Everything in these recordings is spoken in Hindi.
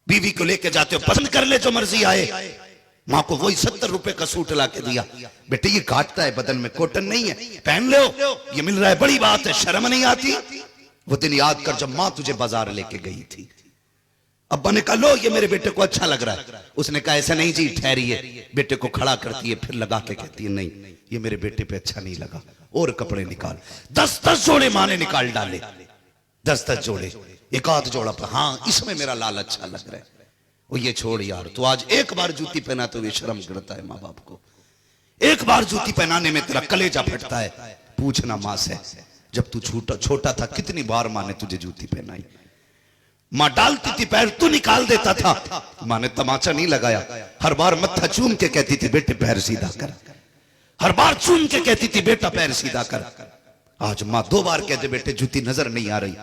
बीवी को लेके जाते हो, पसंद कर ले जो मर्जी आए। माँ को वही 70 रुपए का सूट ला के दिया, बेटे ये काटता है बदन में, कॉटन नहीं है, पहन लो, ये मिल रहा है, बड़ी बात है, शर्म नहीं आती। वो दिन याद कर जब माँ तुझे बाजार लेके गई थी। अब्बा ने कहा लो ये मेरे बेटे को अच्छा लग रहा है। उसने कहा ऐसा नहीं जी, ठहरिए। बेटे को खड़ा करती है, फिर लगा के कहती है नहीं ये मेरे बेटे पे अच्छा नहीं लगा, और कपड़े निकाल। 10-10 जोड़े माँ ने निकाल डाले, 10-10 जोड़े, एक आध जोड़ा पर, हाँ इसमें मेरा लाल अच्छा लग रहा है। वो ये छोड़ यार, तो आज एक बार जूती पहना तो ये शर्म करता है माँ बाप को, एक बार जूती पहनाने में तेरा कलेजा फटता है। पूछना माँ से, जब तू छोटा था कितनी बार माँ ने तुझे जूती पहनाई? माँ डालती थी पैर, तू निकाल देता था, माँ ने तमाचा नहीं लगाया। हर बार मत्था चूम के कहती थी बेटे पैर सीधा कर, हर बार चूम के कहती थी बेटा पैर सीधा कर। आज माँ 2 बार कहते बेटे जूती नजर नहीं आ रही,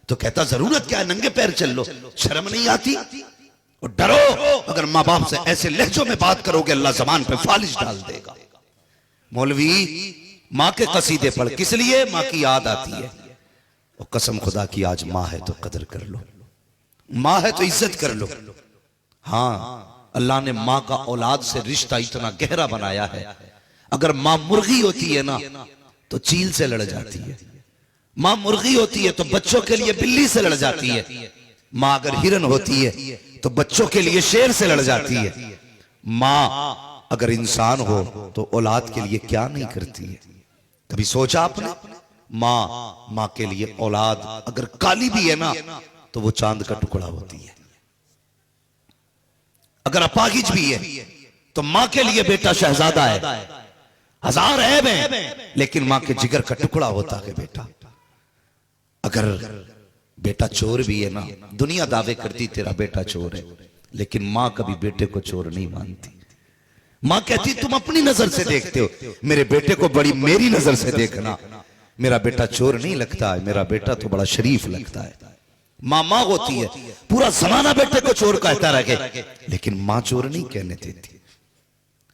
तो कहता जरूरत क्या है, नंगे पैर चल लो, शर्म नहीं आती? और डरो, अगर माँ बाप से ऐसे लहजों में बात करोगे अल्लाह जबान पे फालिश डाल देगा। मौलवी माँ के कसीदे पढ़, किस लिए? माँ की याद आती है। और कसम खुदा की आज माँ है तो कदर कर लो, माँ है तो इज्जत कर लो। हाँ अल्लाह ने माँ का औलाद से रिश्ता इतना गहरा बनाया है, अगर माँ मुर्गी होती है ना तो चील से लड़ जाती है, माँ मुर्गी होती है तो बच्चों के लिए बिल्ली से लड़ जाती है, माँ अगर हिरन होती है तो बच्चों के लिए शेर से लड़ जाती है, माँ अगर इंसान हो तो औलाद के लिए क्या नहीं करती है। कभी सोचा आपने? माँ के लिए औलाद अगर काली भी है ना तो वो चांद का टुकड़ा होती है, अगर अपाहिज भी है तो माँ के लिए बेटा शहजादा है, हजार ऐब है लेकिन माँ के जिगर का टुकड़ा होता है बेटा। अगर बेटा चोर भी है ना, दुनिया दावे करती तेरा बेटा चोर है, लेकिन माँ कभी बेटे को चोर नहीं मानती। माँ कहती तुम अपनी नजर से देखते हो, मेरे बेटे को बड़ी मेरी नजर से देखना, मेरा बेटा चोर नहीं लगता है, मेरा बेटा तो बड़ा शरीफ लगता है। माँ होती है, पूरा जमाना बेटे को चोर कहता रहे, लेकिन माँ चोर नहीं कहने देती,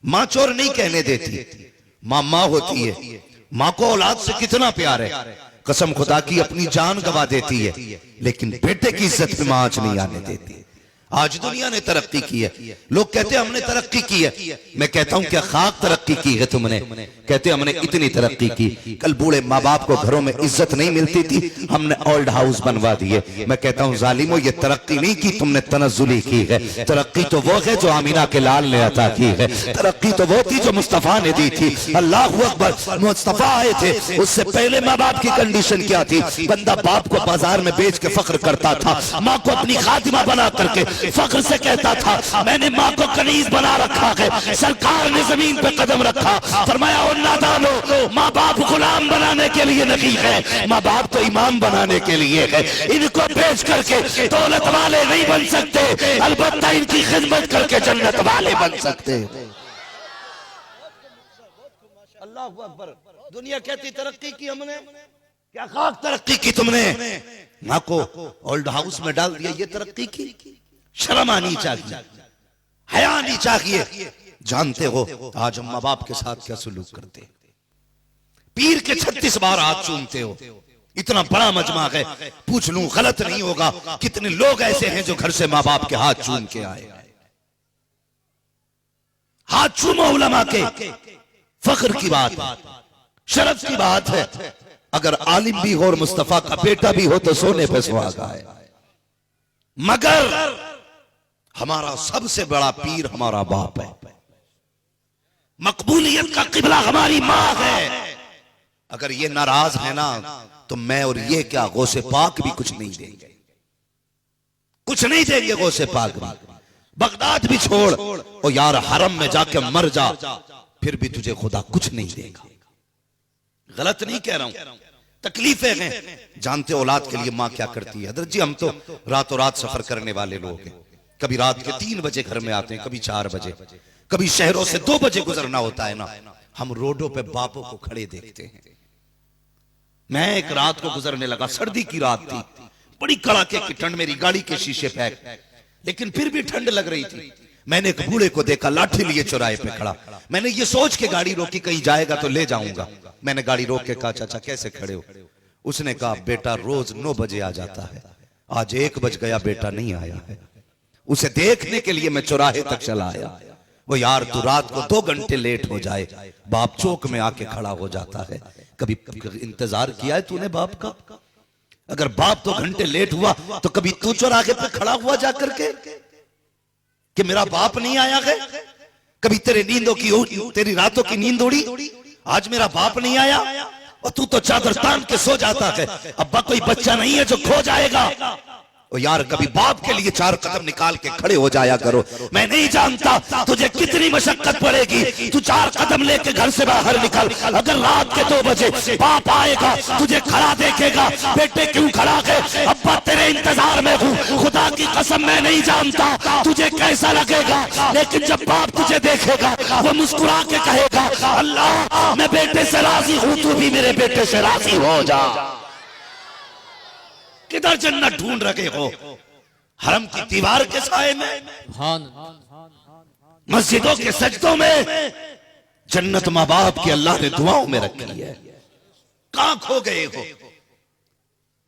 माँ चोर नहीं कहने देती। माँ होती है, माँ को औलाद से कितना प्यार है, कसम खुदा की अपनी जान गवा देती है, लेकिन बेटे की इज्जत में माँ नहीं आने देती। आज दुनिया ने तरक्की की है, लोग कहते हैं हमने तरक्की की है, मैं कहता हूं क्या खाक तरक्की की है तुमने? कहते हमने इतनी तरक्की की, कल बूढ़े माँ बाप को घरों में इज्जत नहीं मिलती थी, हमने ओल्ड हाउस बनवा दिए। मैं कहता हूं जालिमो ये तरक्की नहीं की तुमने, तनजुली की है। तरक्की तो वो है जो आमीना के लाल ने अता की है, तरक्की तो वो थी जो मुस्तफा ने दी थी। अल्लाह अकबर, मुस्तफा आए थे, उससे पहले माँ बाप की कंडीशन क्या थी? बंदा बाप को बाजार में बेच के फख्र करता था, माँ को अपनी खातिमा बना करके फख्र से कहता था मैंने माँ को कनीज बना रखा है। सरकार ने जमीन पे कदम रखा, फरमाया और नादानो, माँ बाप गुलाम बनाने के लिए नहीं है, माँ बाप तो इमाम बनाने के लिए है। इनको बेच करके दौलत वाले नहीं बन सकते, अलबत्ता इनकी खिदमत करके जन्नत वाले बन सकते। अल्लाह अकबर। दुनिया कहती तरक्की की हमने, क्या खाक तरक्की की तुमने? माँ को ओल्ड हाउस में डाल दिया, ये तरक्की की? शर्म आनी चाहिए, हया आनी चाहिए। जानते हो आज हम माँ बाप के साथ क्या सुलूक करते? पीर के 36 बार हाथ चूमते हो, इतना बड़ा मजमा है, पूछ लूं गलत नहीं होगा कितने लोग ऐसे हैं जो घर से माँ बाप के हाथ चूम के आए। हाथ चूमो उलमा के, फख्र की बात, शरफ की बात है। अगर आलिम भी हो और मुस्तफा का बेटा भी हो तो सोने पे सुहागा है, मगर हमारा सबसे बड़ा पीर हमारा बाप है, मकबूलियत का किबला हमारी माँ है। अगर ये नाराज है ना तो मैं और ये क्या गौसे पाक भी कुछ नहीं देंगे, कुछ नहीं देंगे गौसे पाक भी। बगदाद भी छोड़ और यार हरम में जाके मर जा, फिर भी तुझे खुदा कुछ नहीं देगा। गलत नहीं कह रहा हूं, तकलीफें हैं। जानते औलाद के लिए माँ क्या करती है? हजरत जी हम तो रातों रात सफर करने वाले लोग हैं, कभी रात के 3 बजे घर में आते हैं, कभी 4 बजे, कभी शहरों से 2 बजे गुजरना होता है ना, हम रोडों पे बापों को खड़े देखते हैं। मैं एक रात को गुजरने लगा, सर्दी की रात थी, बड़ी कड़ाके की ठंड, मेरी गाड़ी के शीशे पैक, लेकिन फिर भी ठंड लग रही थी। मैंने एक बूढ़े को देखा लाठी लिए चौराहे पे खड़ा, मैंने ये सोच के गाड़ी रोकी कहीं जाएगा तो ले जाऊंगा। मैंने गाड़ी रोक के कहा चाचा कैसे खड़े हो? उसने कहा बेटा रोज 9 बजे आ जाता है, आज 1 बज गया बेटा नहीं आया है। उसे देखने के लिए मैं चौराहे तक चला आया। वो यार तू रात को 2 घंटे लेट हो जाए, बाप चौक में आके खड़ा हो जाता है। कभी इंतजार किया है तूने बाप का? अगर बाप 2 घंटे लेट हुआ तो कभी तू चौराहे पे खड़ा हुआ जाकर के कि मेरा बाप नहीं आया है? कभी तेरी रातों की नींद उड़ी, आज मेरा बाप नहीं आया, और तू तो चादर तान के सो जाता है। अब्बा कोई बच्चा नहीं है जो खो जाएगा। ओ यार कभी बाप के लिए 4 कदम निकाल के खड़े हो जाया करो। मैं नहीं जानता तुझे कितनी मशक्कत पड़ेगी, तू 4 कदम लेके घर से बाहर निकल। अगर रात के 2 बजे बाप आएगा, तुझे खड़ा देखेगा, बेटे क्यों खड़ा है? अब्बा तेरे इंतजार में हूँ, खुदा की कसम मैं नहीं जानता तुझे कैसा लगेगा, लेकिन जब बाप तुझे देखेगा वो मुस्कुरा के कहेगा, अल्लाह मैं बेटे से राजी हूँ, तू भी मेरे बेटे से राजी हो जा। किधर जन्नत ढूंढ रहे हो? हरम की दीवार के साए में, मस्जिदों के सजदों में? जन्नत माँ बाप की अल्लाह ने दुआओं में रखी है। कहां खो गए हो?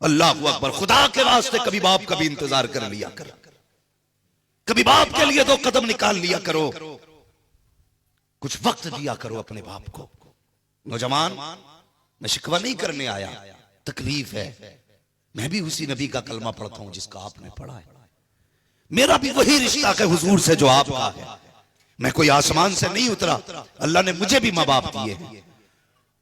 अल्लाह अकबर। खुदा के वास्ते कभी बाप का भी इंतजार कर लिया कर, कभी बाप के लिए 2 कदम निकाल लिया करो, कुछ वक्त दिया करो अपने बाप को। नौजवान, मैं शिकवा नहीं करने आया, तकलीफ है। मैं भी उसी नबी का कलमा पढ़ता हूं जिसका आपने पढ़ा है। मेरा भी वही रिश्ता है हुजूर से जो आपका है। मैं कोई आसमान से नहीं उतरा, अल्लाह ने मुझे भी माँ बाप दिए हैं।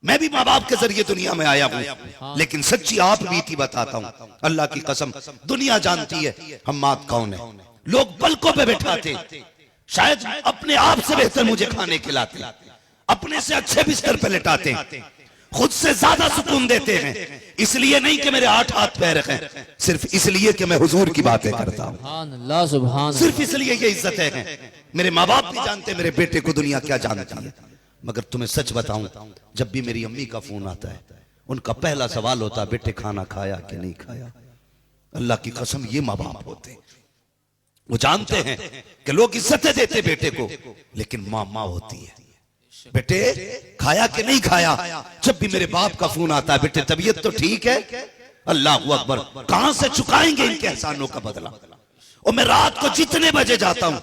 मैं भी माँ बाप के जरिए दुनिया में आया हूं, लेकिन सच्ची आप बीती बताता हूं। अल्लाह की कसम, दुनिया जानती है हम मात कौन है। लोग पलकों पे बैठाते, शायद अपने आप से बेहतर मुझे खाने खिलाते, अपने से अच्छे बिस्तर पे लेटाते, खुद से ज्यादा सुकून देते हैं। इसलिए नहीं कि मेरे 8 हाथ पैर हैं, सिर्फ इसलिए कि मैं हुजूर की बातें करता हूं। सिर्फ इसलिए ये इज्जत है। मेरे माँ बाप भी जानते मेरे बेटे को दुनिया क्या जानती है। मगर तुम्हें सच बताऊं, जब भी मेरी अम्मी का फोन आता है, उनका पहला सवाल होता है, बेटे खाना खाया कि नहीं खाया। अल्लाह की कसम, ये माँ बाप होते, वो जानते हैं कि लोग इज्जतें देते बेटे को, लेकिन माँ माँ होती है। बेटे खाया कि नहीं खाया? जब भी मेरे बाप का फोन आता है, बेटे तबीयत तो ठीक है? अल्लाह अकबर। कहां से चुकाएंगे इनके एहसानों का बदला? और मैं रात को जितने बजे जाता हूं,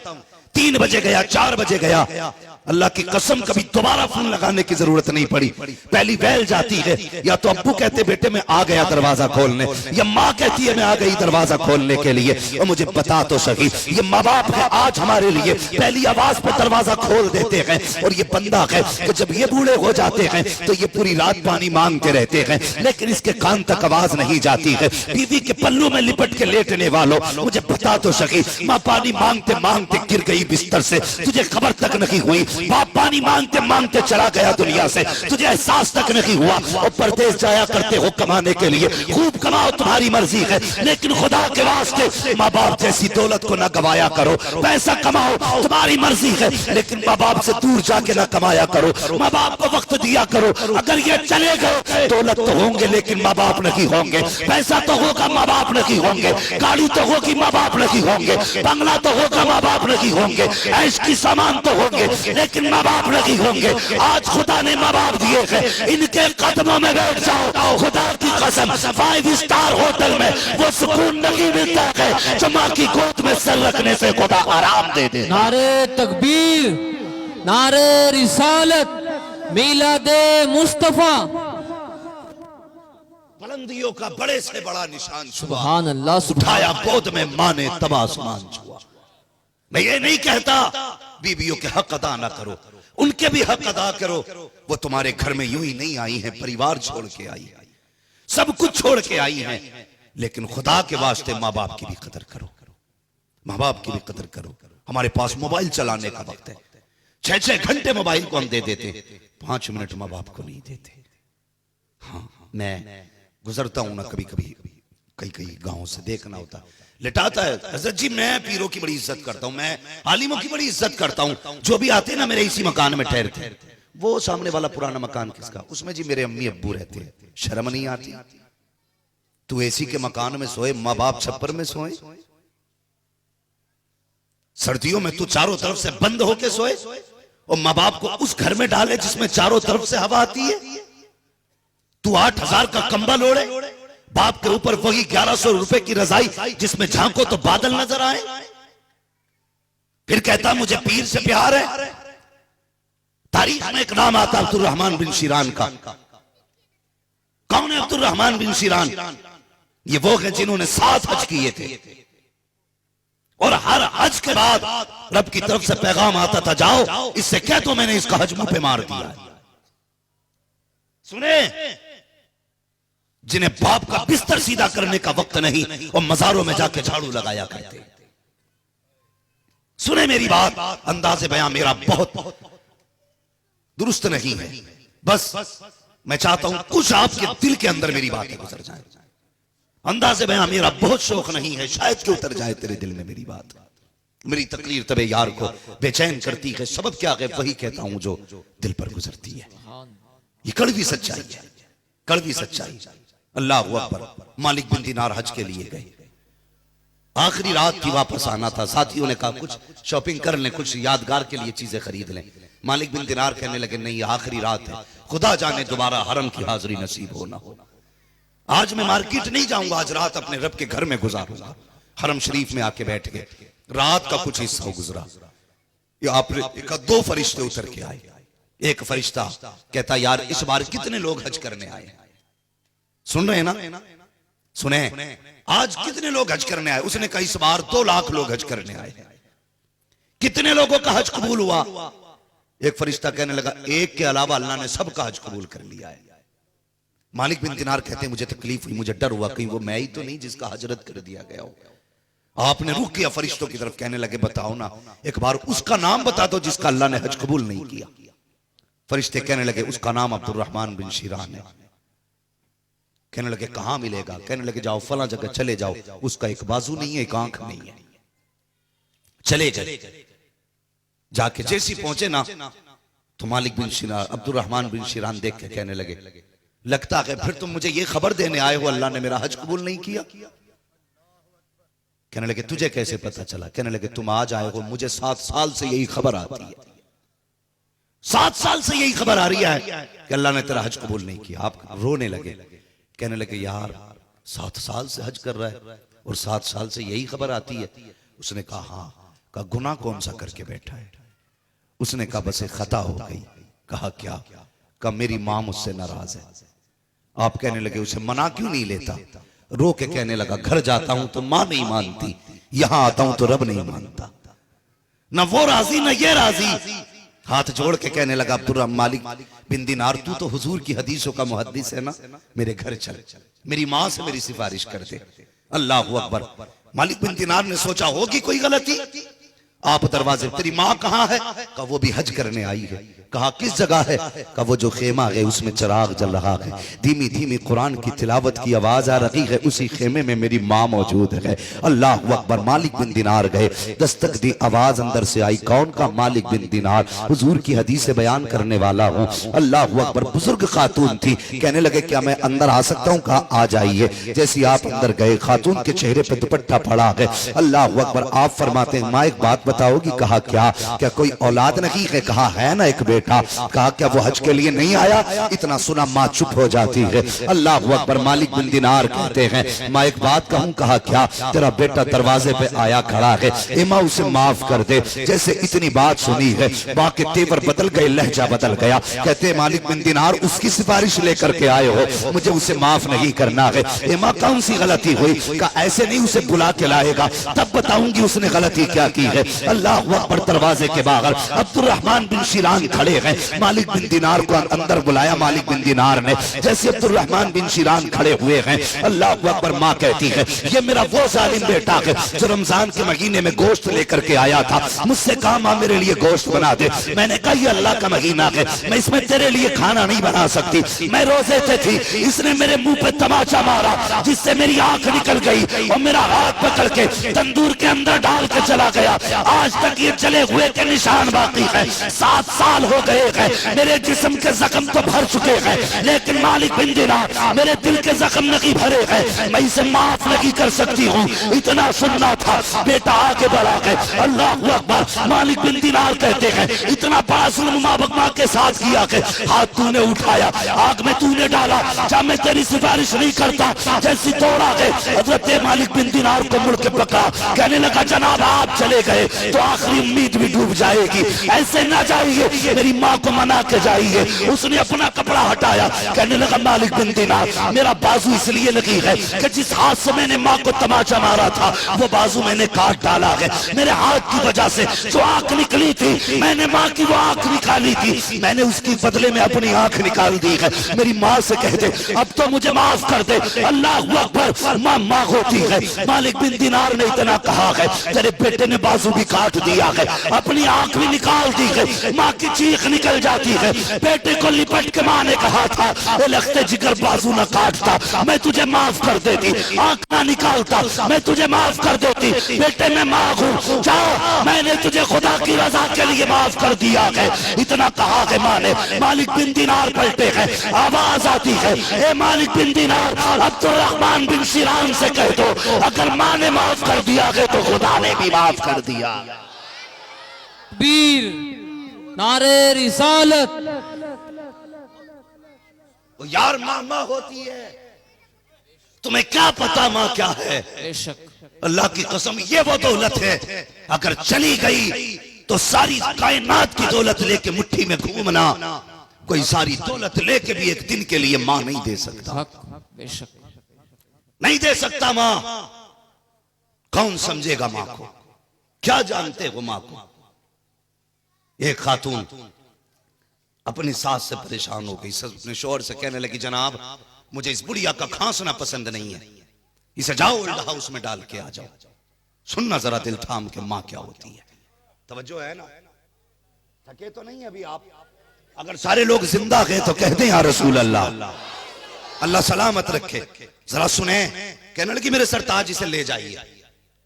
3 बजे गया, 4 बजे गया, अल्लाह की कसम कभी दोबारा फोन लगाने की जरूरत नहीं पड़ी। पहली बैल जाती है, या तो अब्बू कहते बेटे मैं आ गया दरवाजा खोलने, या माँ कहती है मैं आ गई दरवाजा खोलने के लिए। और मुझे बता तो सही, ये माँ बाप है आज हमारे लिए, पहली आवाज पर दरवाजा खोल देते हैं। और ये बंदा है कि जब ये बूढ़े हो जाते हैं तो ये पूरी रात पानी मांगते रहते हैं, लेकिन इसके कान तक आवाज नहीं जाती है। बीवी के पल्लू में लिपट के लेटने वालों, मुझे बता तो सही, माँ पानी मांगते मांगते गिर गई बिस्तर से, तुझे खबर तक नहीं हुई। बाप पानी मांगते मांगते चला गया दुनिया से, तुझे एहसास तक नहीं हुआ। और परदेश जाया करते हो कमाने के लिए, खूब कमाओ तुम्हारी मर्जी है, लेकिन खुदा के वास्ते माँ बाप जैसी दौलत को ना गवाया करो। पैसा कमाओ तुम्हारी मर्जी है, लेकिन माँ बाप से दूर जाके ना कमाया करो। माँ बाप को वक्त दिया करो। अगर ये चले गए, दौलत तो होंगे लेकिन माँ बाप नहीं होंगे, पैसा तो होगा माँ बाप नहीं होंगे, गाड़ी तो होगी माँ बाप नहीं होंगे, बंगला तो होगा माँ बाप नहीं होंगे, ऐश की सामान तो होंगे, लेकिन माँ बाप नहीं होंगे। आज खुदा ने माँ बाप दिए हैं, इनके कदमों में बैठ जाओ। खुदा की कसम, 5 स्टार होटल में वो सुकून नहीं मिलता है जो माँ की गोद में सर रखने से खुदा आराम दे दे। नारे तकबीर, नारे रिसालत, मिलादे मुस्तफा। बुलंदियों का बड़े से बड़ा निशान सुभान अल्लाह। उठाया गोद में माँ ने तब आसमान छुआ। मैं ये नहीं कहता बीवियों के हक अदा ना करो, उनके भी हक अदा करो। वो तुम्हारे घर में यूं ही नहीं आई है, परिवार छोड़ के आई है, सब कुछ छोड़ के आई है, लेकिन खुदा के वास्ते माँ बाप की भी कदर करो, माँ बाप की भी कदर करो। हमारे पास मोबाइल चलाने का वक्त है, 6-6 घंटे मोबाइल को हम दे देते, 5 मिनट माँ बाप को नहीं देते। हाँ, मैं गुजरता हूं ना कभी कभी, कई गांवों से देखना होता, लिटाता है, हजरत जी मैं पीरों की बड़ी इज्जत करता हूं, मैं आलिमों की बड़ी इज्जत करता हूं, जो भी आते ना मेरे इसी मकान में ठहरते। वो सामने वाला पुराना मकान किसका? उसमें जी मेरे अम्मी अब्बू रहते हैं। शर्म नहीं आती? तू एसी के मकान में सोए, माँ बाप छप्पर में सोए। सर्दियों में तू चारों तरफ से बंद होके सोए, और माँ बाप को उस घर में डाले जिसमें चारों तरफ से हवा आती है। तू 8,000 का कंबल ओढ़े, बाप के ऊपर वही 1100 रुपए की रजाई जिसमें झांको तो बादल नजर आए। फिर कहता मुझे पीर से प्यार है। तारीख में एक नाम आता अब्दुल रहमान बिन शिरान का। कौन है अब्दुल रहमान बिन शिरान? ये वो है जिन्होंने 7 हज किए थे और हर हज के बाद रब की तरफ से पैगाम आता था, जाओ इससे कह दो मैंने इसका हज मुंह पे मार दिया। सुने, जिन्हें बाप का बिस्तर सीधा करने का वक्त नहीं और मजारों में जाके झाड़ू लगाया करते। सुने मेरी बात, अंदाज़े बयां मेरा बहुत दुरुस्त नहीं है, बस मैं चाहता हूं कुछ आपके दिल के अंदर मेरी बातें गुजर जाए। अंदाज़े बयां मेरा बहुत शौक नहीं है, शायद कि उतर जाए तेरे दिल में मेरी बात। मेरी तकरीर तबे यार को बेचैन करती है, सबब क्या है वही कहता हूं जो दिल पर गुजरती है। ये कड़वी सच्चाई है, कड़वी सच्चाई। अल्लाह अकबर। मालिक बिन दिनार हज के लिए गए, आखिरी रात की वापस आना था। साथियों ने कहा कुछ शॉपिंग कर लें, कुछ यादगार के लिए चीजें खरीद लें। मालिक बिन दिनार कहने लगे नहीं, आखिरी रात है, खुदा जाने दोबारा हरम की हाजिरी नसीब हो ना हो। आज मैं मार्केट नहीं जाऊंगा, आज रात अपने रब के घर में गुजारूंगा। हरम शरीफ में आके बैठ गए, रात का कुछ हिस्सा गुजरा। आप 2 फरिश्ते उतर के आए। एक फरिश्ता कहता यार इस बार कितने लोग हज करने आए? सुन रहे हैं ना? सुने, आज कितने लोग हज करने आए? उसने कहा इस बार 2 लाख लोग हज करने आए। कितने लोगों का हज कबूल हुआ? एक फरिश्ता कहने लगा एक के अलावा अल्लाह ने सबका हज कबूल कर लिया है। मालिक बिन दिनार कहते हैं मुझे तकलीफ हुई, मुझे डर हुआ कहीं वो मैं ही तो नहीं जिसका हजरत कर दिया गया हो। आपने रुख किया फरिश्तों की तरफ, कहने लगे बताओ ना एक बार उसका नाम बता दो जिसका अल्लाह ने हज कबूल नहीं किया। फरिश्ते कहने लगे उसका नाम अब्दुल रहमान बिन शिरान है। कहने लगे कहां मिलेगा? कहने लगे जाओ फला जगह चले जाओ, उसका एक बाजू नहीं है, एक आंख नहीं है। चले गए, जाके जैसी पहुंचे ना तो मालिक बिन शिरान अब्दुल रहमान बिन शिरान देख के कहने लगे लगता है फिर तुम मुझे ये खबर देने आए हो अल्लाह ने मेरा हज कबूल नहीं किया। कहने लगे तुझे कैसे पता चला? कहने लगे तुम आज आए हो, मुझे 7 साल से यही खबर आती है, 7 साल से यही खबर आ रही है कि अल्लाह ने तेरा हज कबूल नहीं किया। आप रोने लगे, कहने लगे यार 7 साल से हज कर रहा है और 7 साल से यही खबर आती है। उसने कहा हाँ। कहा गुनाह कौन सा करके बैठा है? उसने कहा बस एक खता हो गई। कहा क्या? कहा मेरी मां मुझसे नाराज है। आप कहने लगे उसे मना क्यों नहीं लेता? रो के कहने लगा घर जाता हूं तो मां नहीं मानती, यहां आता हूं तो रब नहीं मानता, ना वो राजी ना ये राजी। हाथ जोड़ के कहने लगा अब्दुल मालिक बिन दिनार तू तो हुजूर की हदीसों का मुहद्दिस है ना, मेरे घर चल, मेरी मां से मेरी सिफारिश कर दे। अल्लाह अकबर। मालिक बिन दिनार ने सोचा होगी कोई गलती। आप दरवाजे, तेरी मां कहां है? कहा वो भी हज करने आई है। कहा किस जगह है? कहा वो जो खेमा है उसमें चिराग जल रहा है, धीमी धीमी कुरान की तिलावत की आवाज आ रही है, उसी खेमे में मेरी मां मौजूद है। अल्लाह अकबर। मालिक बिन दिनार गए, दस्तक दी, आवाज अंदर से आई, कौन का? मालिक बिन दिनार, हुजूर की हदीस बयान करने वाला हूँ। अल्लाह अकबर। बुजुर्ग खातून थी, कहने लगे क्या मैं अंदर आ सकता हूँ? कहा आ जाइए। जैसे आप अंदर गए खातून के चेहरे पर दुपट्टा पड़ा है। अल्लाह अकबर। आप फरमाते हैं माँ एक बात बताओगी? कहा क्या? क्या कोई औलाद नहीं है? कहा है ना एक बेटा। कहा क्या वो हज के लिए नहीं आया? इतना सुना माँ चुप हो जाती है। अल्लाह अकबर। मालिक बिन दिनार कहते हैं माँ एक बात कहूं? कहा क्या? तेरा बेटा दरवाजे पे आया खड़ा है, इमा उसे माफ कर दे। जैसे इतनी बात सुनी है माँ के तेवर बदल गए, लहजा बदल गया। कहते मालिक बिन दिनार उसकी सिफारिश लेकर के आए हो, मुझे उसे माफ नहीं करना है। इमा कौन सी गलती हुई? कहा ऐसे नहीं, उसे बुला के लाएगा तब बताऊंगी उसने गलती क्या की है। अल्लाह अकबर। दरवाजे के बाहर अब्दुल रहमान बिन शिरान खड़े हैं। मालिक बिन दिनार को अंदर बुलाया मालिक बिन दिनार ने। जैसे अब्दुल रहमान बिन शिरान खड़े हुए हैं, अल्लाह अकबर। माँ कहती है ये मेरा वो जालिम बेटा है जो रमजान के महीने में गोश्त लेकर के आया था, मुझसे कहा माँ मेरे लिए गोश्त बना दे। मैंने कहा ये अल्लाह का महीना है, मैं इसमें तेरे लिए खाना नहीं बना सकती, मैं रोजे से थी। इसने मेरे मुंह पे तमाचा मारा जिससे मेरी आंख निकल गई और मेरा हाथ पकड़ के तंदूर के अंदर डाल के चला गया। आज तक ये जले हुए के निशान बाकी है। 7 साल हो गए हैं, मेरे जिस्म के जख्म तो भर चुके हैं, लेकिन मालिक बिन दिनार मेरे दिल के जख्म नहीं भरे हैं, मैं इसे माफ नहीं कर सकती हूँ। इतना सुनना था, बेटा आगे बढ़ा है। अल्लाह अकबर। मालिक बिन दिनार कहते हैं इतना बड़ा जुल्म माँ के साथ किया है, हाथ तूने उठाया, आग में तूने डाला, जब मैं तेरी सिफारिश नहीं करता जैसी तोड़ा है। हजरत मालिक बिन दिनार को मुड़ के पकड़ा, कहने लगा जनाब आप चले गए, तो आखिरी उम्मीद भी डूब जाएगी। ऐसे ना जाइए, मेरी माँ को मना के जाइए। उसने अपना कपड़ा हटाया, कहने लगा मालिक बिन दिनार, मेरा बाजू इसलिए लगी है कि जिस हाथ से मैंने माँ को तमाचा मारा था वो बाजू मैंने काट डाला है। मेरे हाथ की वजह से जो आंख निकली थी, मैंने माँ की वो आंख निकाली थी, मैंने उसकी बदले में अपनी आंख निकाल दी है। मेरी माँ से कह दे अब तो मुझे माफ कर दे। अल्लाह अकबर, माँ माँ होती है। मालिक बिन दिनार ने इतना कहा है, तेरे बेटे ने बाजू भी काट दिया है, अपनी आंख भी निकाल दी है। माँ की चीख निकल जाती है। बेटे को लिपट के माँ ने कहा था, ए लगते जिगर बाजू न काटता, मैं तुझे माफ कर देती, आंख ना निकालता, मैं तुझे माफ कर देती। बेटे मैं माँ हूँ, जाओ, मैंने तुझे खुदा की रजा के लिए माफ कर दिया है। इतना कहा है माँ ने। मालिक बिन दिनार पलटे हैं, आवाज आती है, ए मालिक बिन दिनार, अब्दुर्रहमान बिन सिरान से कह दो अगर माँ ने माफ कर दिया है तो खुदा ने भी माफ कर दिया। तकबीर, नारे रिसालत। तो यार माँ माँ होती है, तुम्हें क्या पता माँ क्या है। बेशक अल्लाह की कसम ये वो दौलत है, अगर चली गई तो सारी कायनात की दौलत लेके मुट्ठी में घूमना, कोई सारी दौलत लेके भी एक दिन के लिए मां नहीं दे सकता। हक, बेशक नहीं दे सकता मां। कौन समझेगा मां को, क्या जानते हो मां को। एक खातून अपनी सास से परेशान हो गई, अपने शौहर से कहने लगी जनाब मुझे इस बुढ़िया का खांसना पसंद नहीं है, इसे जाओ ओल्ड हाउस में डाल के आ जाओ। सुनना जरा दिल थाम के मां क्या होती है। तवज्जो है ना, थके तो नहीं अभी आप। अगर सारे लोग जिंदा हैं तो कहते हैं या रसूल अल्लाह, अल्लाह सलामत रखे। जरा सुने, कहने लगी मेरे सरताज इसे ले जाइए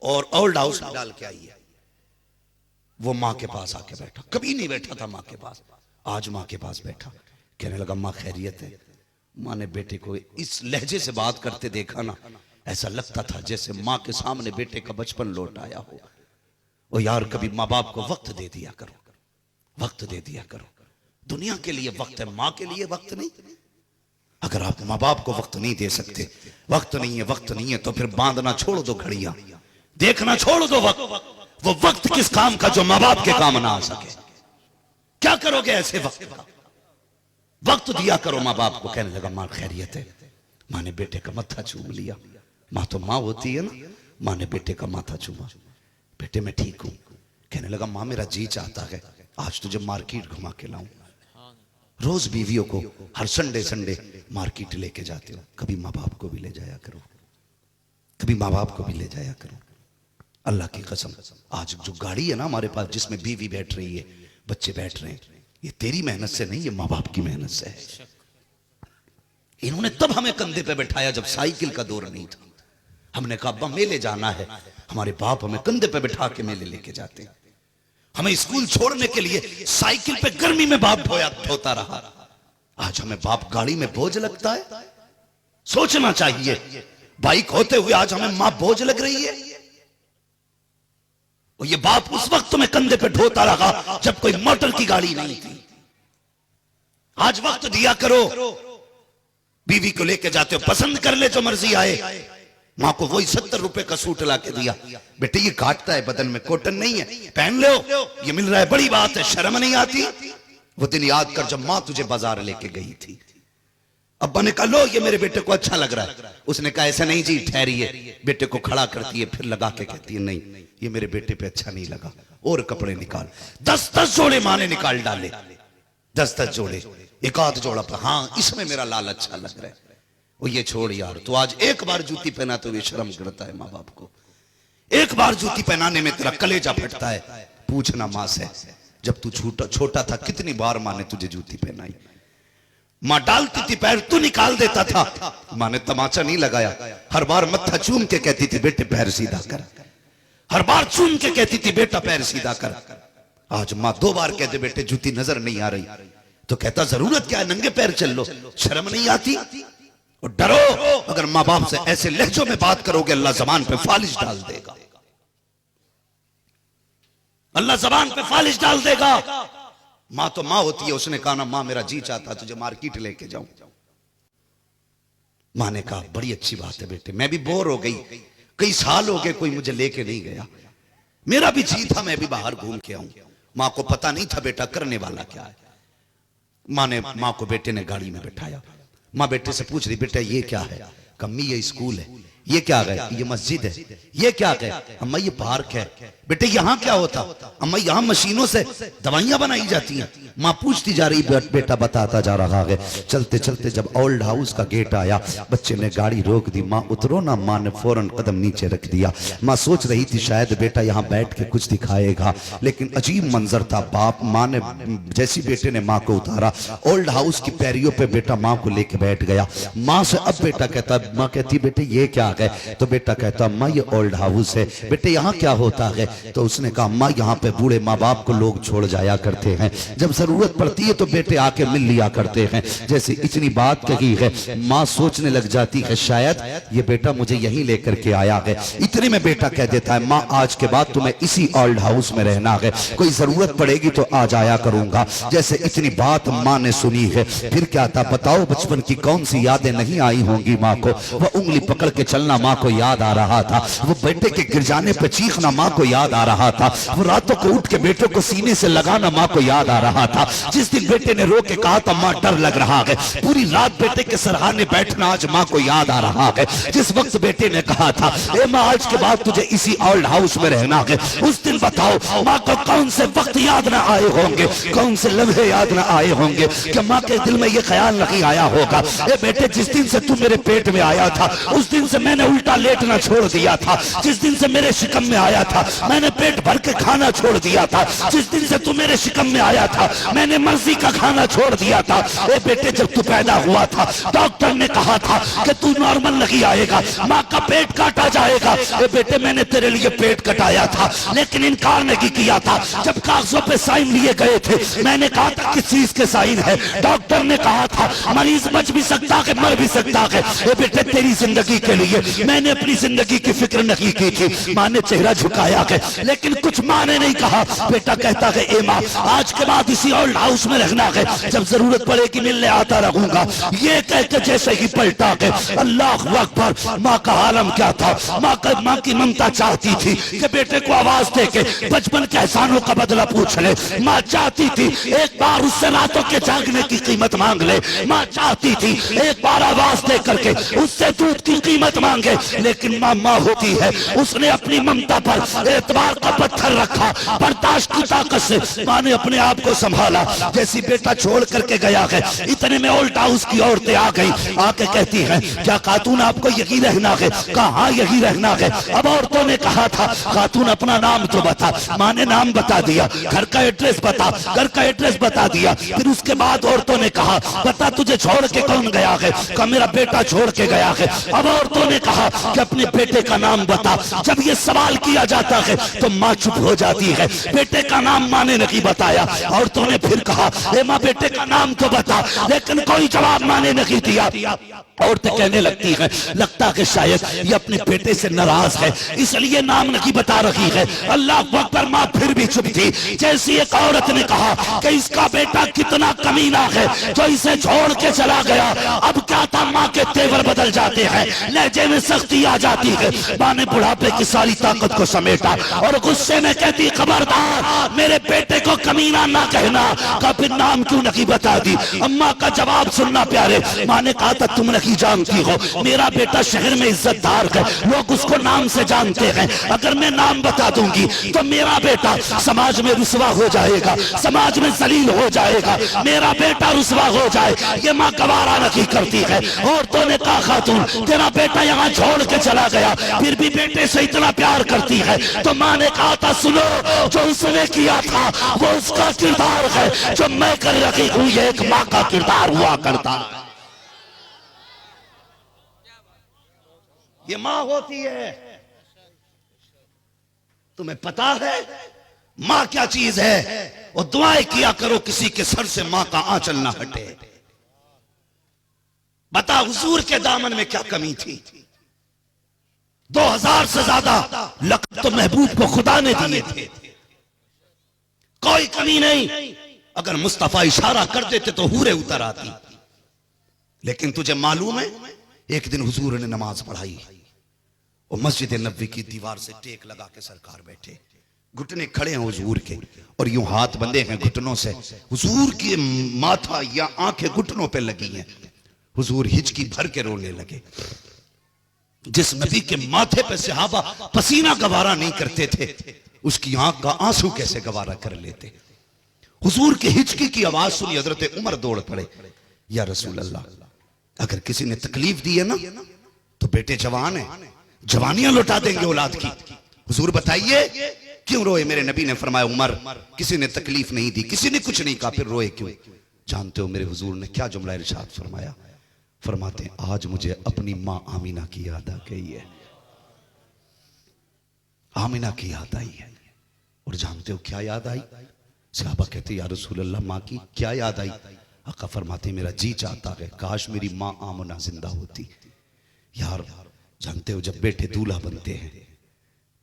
और ओल्ड हाउस में डाल के आइए। वो माँ के पास आके बैठा, कभी नहीं बैठा था माँ के पास, आज माँ के पास बैठा। कहने लगा माँ खैरियत है। माँ ने बेटे को इस लहजे से बात करते देखा ना, ऐसा लगता था जैसे माँ के सामने बेटे का बचपन लौट आया हो। ओ यार कभी माँ बाप को वक्त दे दिया करो, वक्त दे दिया करो। दुनिया के लिए वक्त है, माँ के लिए वक्त नहीं। अगर आप माँ बाप को वक्त नहीं दे सकते, वक्त नहीं है, वक्त नहीं है, तो फिर बांधना छोड़ दो घड़ियां, देखना छोड़ दो वक्त। वो वक्त किस काम का जो माँ बाप के काम ना आ सके। क्या करोगे ऐसे वक्त का? वक्त दिया करो माँ बाप को। कहने लगा माँ खैरियत है। माँ ने बेटे का माथा चूम लिया, माँ तो माँ होती है ना। माँ ने बेटे का माथा चूमा, बेटे मैं ठीक हूं। कहने लगा माँ मेरा जी चाहता है आज तुझे मार्केट घुमा के लाऊं। रोज बीवियों को हर संडे संडे मार्केट लेके जाते हो, कभी माँ बाप को भी ले जाया करो, कभी माँ बाप को भी ले जाया करो। अल्लाह की कसम आज जो गाड़ी है ना हमारे पास, जिसमें बीवी बैठ रही है, बच्चे बैठ रहे हैं, ये तेरी मेहनत से नहीं, ये माँ बाप की मेहनत से है। इन्होंने तब हमें कंधे पे बैठाया जब साइकिल का दौर नहीं था। हमने कहा अब्बा मेले जाना है, हमारे बाप हमें कंधे पे बैठा के मेले लेके जाते हैं। हमें स्कूल छोड़ने के लिए साइकिल पे गर्मी में बाप ढोता रहा। आज हमें बाप गाड़ी में बोझ लगता है। सोचना चाहिए, बाइक होते हुए आज हमें मां बोझ लग रही है। और ये बाप उस वक्त तुम्हें कंधे पे ढोता रहा जब कोई मोटर की गाड़ी नहीं थी। आज वक्त दिया करो। बीवी को लेके जाते हो, पसंद कर ले जो मर्जी आए। माँ को वही 70 रुपए का सूट ला के दिया, बेटे ये काटता है बदन में, कॉटन नहीं है, पहन लो, ये मिल रहा है, बड़ी बात है, शर्म नहीं आती। वो दिन याद कर जब माँ तुझे बाजार लेके गई थी। अब्बा ने कहा लो ये मेरे बेटे को अच्छा लग रहा है। उसने कहा ऐसा नहीं जी, ठहरिए। बेटे को खड़ा करती है, फिर लगा के कहती है नहीं ये मेरे बेटे पे अच्छा नहीं लगा, और कपड़े निकाल। 10-10 जोड़े माँ ने निकाल डाले, 10-10 जोड़े। एक आध जोड़ा पर हाँ इसमें मेरा लाल अच्छा लग रहा है। वो ये छोड़ यार, तो आज एक बार जूती पहना तो ये शर्म करता है माँ बाप को। एक बार जूती पहनाने में तेरा कलेजा फटता है। पूछना माँ से, जब तू छोटा था कितनी बार माँ ने तुझे जूती पहनाई। माँ डालती थी पैर, तू निकाल देता था, माँ ने तमाचा नहीं लगाया। हर बार मत्था चूम के कहती थी बेटे पैर सीधा कर, हर बार चूम के कहती थी बेटा पैर सीधा कर। आज माँ 2 बार कहते बेटे जूती नजर नहीं आ रही, तो कहता जरूरत क्या है, नंगे पैर चल लो, शर्म नहीं आती। और डरो, अगर माँ बाप से ऐसे लहजों में बात करोगे अल्लाह जबान पे फालिश डाल देगा, अल्लाह जबान पे फालिश डाल देगा। माँ तो माँ होती है। उसने कहा ना माँ मेरा जी चाहता तुझे मार्केट लेके जाऊं। माँ ने कहा बड़ी अच्छी बात है बेटे, मैं भी बोर हो गई, कई साल हो गए कोई मुझे लेके नहीं गया, मेरा भी जी था मैं भी बाहर घूम के आऊं। माँ को पता नहीं था बेटा करने वाला क्या है। माँ को बेटे ने गाड़ी में बैठाया। माँ बेटे से पूछ रही, बेटा ये क्या है? कम्मी ये स्कूल है। ये क्या है? ये मस्जिद है। ये क्या है? अम्मा ये पार्क है। बेटे यहाँ क्या होता? अम्मा यहाँ मशीनों से दवाइयां बनाई जाती हैं। माँ पूछती जा रही, बेटा बताता जा रहा है। चलते चलते जब ओल्ड हाउस का गेट आया, बच्चे ने गाड़ी रोक दी। माँ उतरो ना। माँ ने फौरन कदम नीचे रख दिया। माँ सोच रही थी शायद बेटा यहाँ बैठ के कुछ दिखाएगा, लेकिन अजीब मंजर था। माँ ने जैसी बेटे ने माँ को उतारा, ओल्ड हाउस की पैरियों पे बेटा माँ को लेके बैठ गया। माँ से अब बेटा कहता, माँ कहती बेटे ये क्या है? तो बेटा कहता अम्मा ये ओल्ड हाउस है। बेटे यहाँ क्या होता है? तो उसने कहा अम्मा यहाँ पे बूढ़े माँ बाप को लोग छोड़ जाया करते हैं, जब जरूरत पड़ती है तो बेटे आके मिल लिया करते हैं। जैसे इतनी बात कही है, माँ सोचने लग जाती है शायद ये बेटा मुझे यहीं लेकर के आया है। इतने में बेटा कह देता है माँ आज के बाद तुम्हें इसी ओल्ड हाउस में रहना है, कोई जरूरत पड़ेगी तो आ जाया करूंगा। जैसे इतनी बात माँ ने सुनी है, फिर क्या था बताओ? बचपन की कौन सी यादें नहीं आई होंगी माँ को? वह उंगली पकड़ के चलना माँ को याद आ रहा था, वो बेटे के गिर जाने पर चीखना माँ को याद आ रहा था, वो रातों को उठ के बेटे को सीने से लगाना माँ को याद आ रहा था। जिस दिन बेटे ने रो के कहा था माँ डर लग रहा है, पूरी रात बेटे के सरहाने बैठना आज माँ को याद आ रहा है। जिस वक्त बेटे ने कहा था ए माँ आज के बाद तुझे इसी ओल्ड हाउस में रहना है, उस दिन बताओ माँ को कौन से वक्त याद ना आए होंगे, कौन से लम्हे याद ना आए होंगे कि माँ के दिल में ये ख्याल नहीं आया होगा ए बेटे जिस दिन से तू मेरे पेट में आया था उस दिन से मैंने उल्टा लेटना छोड़ दिया था, जिस दिन से मेरे शिकम में आया था मैंने पेट भर के खाना छोड़ दिया था, जिस दिन से तू मेरे शिकम में आया था मैंने मर्जी का खाना छोड़ दिया था। ए बेटे जब तू पैदा हुआ था डॉक्टर ने कहा था कि तू नॉर्मल नहीं आएगा, माँ का पेट काटा जाएगा। ए बेटे मैंने तेरे लिए पेट कटाया था लेकिन इनकार नहीं किया था। जब कागजों पे साइन लिए गए थे मैंने कहा था किस चीज के साइन है? डॉक्टर ने कहा था मरीज बच भी सकता है मर भी सकता है। ए बेटे तेरी जिंदगी के लिए मैंने अपनी जिंदगी की फिक्र नहीं की थी। माँ ने चेहरा झुकाया है लेकिन कुछ माँ ने नहीं कहा। बेटा कहता है ए माँ आज के बाद इसी ओल्ड हाउस में रहना है, जब जरूरत पड़ेगी मिलने आता रहूंगा। ये कहकर जैसे ही पलटा के अल्लाह अकबर, माँ का आलम क्या था? माँ की ममता चाहती थी कि बेटे को आवाज दे के बचपन के एहसानों का बदला पूछ ले। माँ चाहती थी एक बार उससे रातों के जागने की कीमत मांग ले। माँ चाहती थी एक बार आवाज दे करके उससे दूध की कीमत मांगे, लेकिन माँ होती है उसने अपनी ममता पर एतबार का पत्थर रखा, बर्दाश्त की ताकत से माँ ने अपने आप को संभाला। जैसी बेटा छोड़ करके गया है इतने में ओल्ड हाउस की औरतें आ गई, आके कहती हैं क्या खातून आपको यही रहना है? कहा हाँ यही रहना है। अब औरतों ने कहा था खातून अपना नाम तो बता। माँ ने नाम बता दिया, घर का एड्रेस बता, घर का एड्रेस बता दिया। फिर उसके बाद औरतों ने कहा बता तुझे छोड़ के कौन गया है? कहा मेरा बेटा छोड़ के गया है। अब औरतों ने कहा कि अपने बेटे का नाम बता। जब ये सवाल किया जाता है तो माँ चुप हो जाती है, बेटे का नाम माँ ने नहीं बताया। औरतों ने फिर कहा ए माँ बेटे का नाम तो बता, लेकिन कोई जवाब माँ ने नहीं दिया। औरतें कहने लगती हैं लगता है शायद ये अपने बेटे से नाराज है इसलिए नाम नहीं बता रही है। अल्लाह अकबर, माँ फिर भी चुप थी। जैसी एक औरत ने कहा कि इसका बेटा कितना कमीना है जो इसे छोड़ के चला गया। अब क्या था माँ के तेवर बदल जाते हैं, लहजे में सख्ती आ जाती है। माँ ने बुढ़ापे की सारी ताकत को समेटा और गुस्से में कहती खबरदार मेरे बेटे को कमीना ना कहना। का फिर नाम क्यों नहीं बता दी? अम्मा का जवाब सुनना प्यारे। माँ ने कहा था तुम नहीं जानती हो मेरा बेटा शहर में इज्जतदार है, लोग उसको नाम से जानते हैं। अगर मैं नाम बता दूंगी तो मेरा बेटा समाज में रुसवा हो जाएगा, समाज में जलील हो जाएगा, मेरा बेटा रुसवा हो जाए। ये माँ गवारा नहीं करती है। औरतों ने कहा खातून तेरा बेटा यहाँ छोड़ के चला गया फिर भी बेटे से इतना प्यार करती है। तो माँ ने कहा था सुनो जो उसने किया था वो उसका किरदार है, जो मैं कर रही हूँ ये एक माँ का किरदार हुआ करता है। ये माँ होती है। तुम्हें पता है माँ क्या चीज है? और दुआएं किया करो किसी के सर से माँ का आंचल ना हटे। बता हुजूर के दामन में क्या कमी थी? 2000 से ज्यादा लक़ब तो महबूब को खुदा ने दिए थे, कोई कमी नहीं। अगर मुस्तफा इशारा कर देते तो हूरे उतर आती। लेकिन तुझे मालूम है एक दिन हुजूर ने नमाज पढ़ाई और मस्जिद नबी की दीवार से टेक लगा के सरकार बैठे। घुटने खड़े हैं हुजूर के और यूं हाथ बंधे हैं घुटनों से, हुजूर की माथा या आंखें घुटनों पे लगी हैं। हुजूर हिचकी भर के रोने लगे। जिस नबी के माथे पे सहाबा पसीना गवारा नहीं करते थे, उसकी आंख का आंसू कैसे गवारा कर लेते। हुजूर की हिचकी की आवाज सुनी हजरत उमर दौड़ पड़े, या रसूल अल्लाह, अगर किसी ने तकलीफ दी है ना तो बेटे जवान है, जवानियां लौटा देंगे औलाद की। हुजूर बताइए क्यों रोए? मेरे नबी ने फरमाया, उमर किसी ने तकलीफ नहीं दी, किसी ने कुछ नहीं कहा, फिर रोए क्यों? जानते हो मेरे हुजूर ने क्या जुमला इरशाद फरमाया? फरमाते हैं, आज मुझे अपनी मां आमिना की याद आ गई है, आमिना की याद आई है। और जानते हो क्या याद आई? सहाबा कहते या रसूल अल्लाह, मां की क्या याद आई? आका फरमाते मेरा जी चाहता है काश मेरी मां आमिना जिंदा होती। यार जानते हो जब बेटे दूल्हा बनते हैं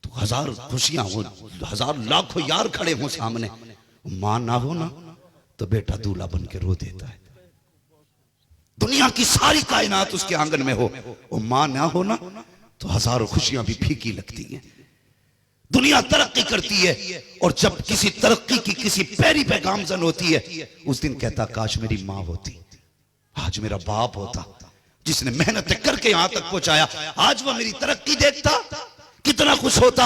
तो हजार खुशियां हो, हजार लाखों यार खड़े हो सामने, मां ना हो ना तो बेटा दूल्हा बन के रो देता है। दुनिया की सारी कायनात उसके आंगन में हो, वो मां ना हो ना तो हजारों खुशियां भी फीकी लगती हैं। दुनिया तरक्की करती है और जब किसी तरक्की की किसी पैरी पे गामजन होती है, उस दिन कहता काश मेरी मां होती, आज मेरा बाप होता जिसने मेहनत करके यहां तक पहुंचाया, आज वह मेरी तरक्की देखता कितना खुश होता।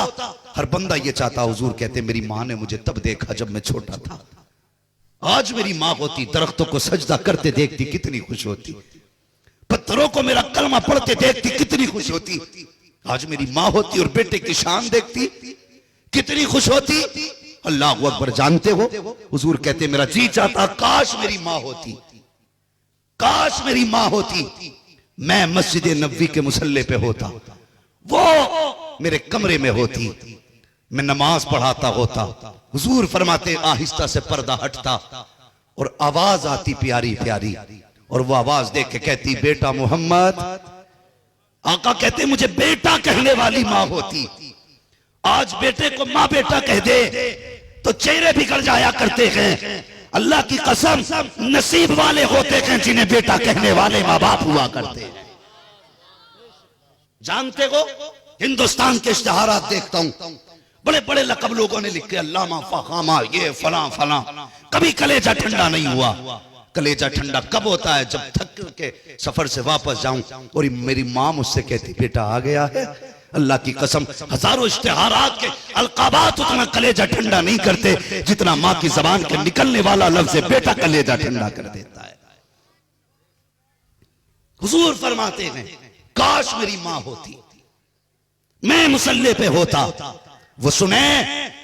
हर बंदा ये चाहता। हुजूर कहते मेरी मां ने मुझे तब देखा जब मैं छोटा था, आज मेरी मां होती दरख्तों को सजदा करते देखती कितनी खुश होती, पत्थरों को मेरा कलमा पढ़ते देखती कितनी खुश होती। आज मेरी मां होती और बेटे की शान देखती कितनी खुश होती। अल्लाह अकबर। जानते हो हुजूर कहते मेरा जी चाहता काश मेरी मां होती, काश मेरी मां होती, मैं मस्जिद नबवी के मुसल्ले पे होता, वो मेरे कमरे में होती, मैं नमाज पढ़ाता होता। हुजूर फरमाते आहिस्ता से पर्दा हटता और आवाज आती प्यारी प्यारी, और वो आवाज देख के कहती बेटा मोहम्मद। आका कहते मुझे बेटा कहने वाली मां होती, आज बेटे को मां बेटा कह दे तो चेहरे बिगड़ जाया करते हैं। अल्लाह की कसम नसीब वाले होते हैं जिन्हें बेटा कहने वाले मां बाप हुआ करते हैं। जानते हो हिंदुस्तान के इश्तिहारात देखता हूं, बड़े बड़े लकब लोगों ने लिखे अल्लामा फखामा ये फला फला, कभी कलेजा ठंडा नहीं हुआ। कलेजा ठंडा कब होता है? जब थक के सफर से वापस जाऊं और मेरी मां मुझसे कहती बेटा आ गया है। अल्लाह की कसम हजारों इश्तिहारात के अलकाबात उतना कलेजा ठंडा नहीं करते जितना मां की जबान के निकलने वाला लफ्ज़ बेटा कलेजा ठंडा कर देता है। हुजूर फरमाते हैं काश मेरी मां होती, मैं मुसल्ले पे होता। वो सुने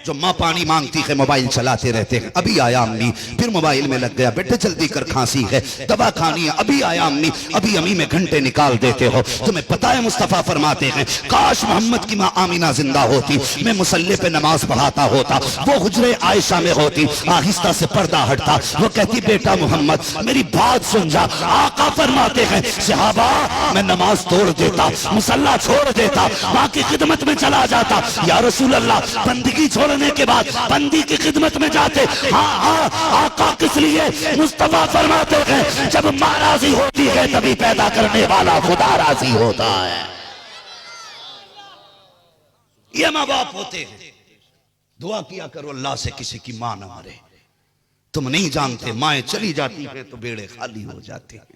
जो माँ पानी मांगती है, मोबाइल चलाते रहते हैं, अभी आया अम्मी, फिर मोबाइल में लग गया, बेटे जल्दी कर खांसी है, दवा खानी है, अभी आया अम्मी, अभी अम्मी में घंटे निकाल देते हो। तुम्हें पता है मुस्तफा फरमाते हैं काश मोहम्मद की माँ आमिना जिंदा होती, मैं मुसल्ले पे नमाज पढ़ाता होता, वो हुजरे आयशा में होती, आहिस्ता से पर्दा हटता, वो कहती बेटा मोहम्मद मेरी बात सुन जा। आका फरमाते हैं सहाबा मैं नमाज तोड़ देता, मुसल्ला छोड़ देता, माँ की खिदमत में चला जाता। या रसूल अल्लाह बंदगी छोड़ने के बाद बंदी की खिदमत में जाते। हाँ हाँ आका किस लिए? मुस्तफा फरमाते हैं जब माँ राजी होती है तभी पैदा करने वाला खुदा राजी होता है। ये माँ बाप होते हैं। दुआ किया करो अल्लाह से किसी की माँ ना मरे। तुम नहीं जानते माएँ चली जाती है तो बेड़े खाली हो जाते हैं,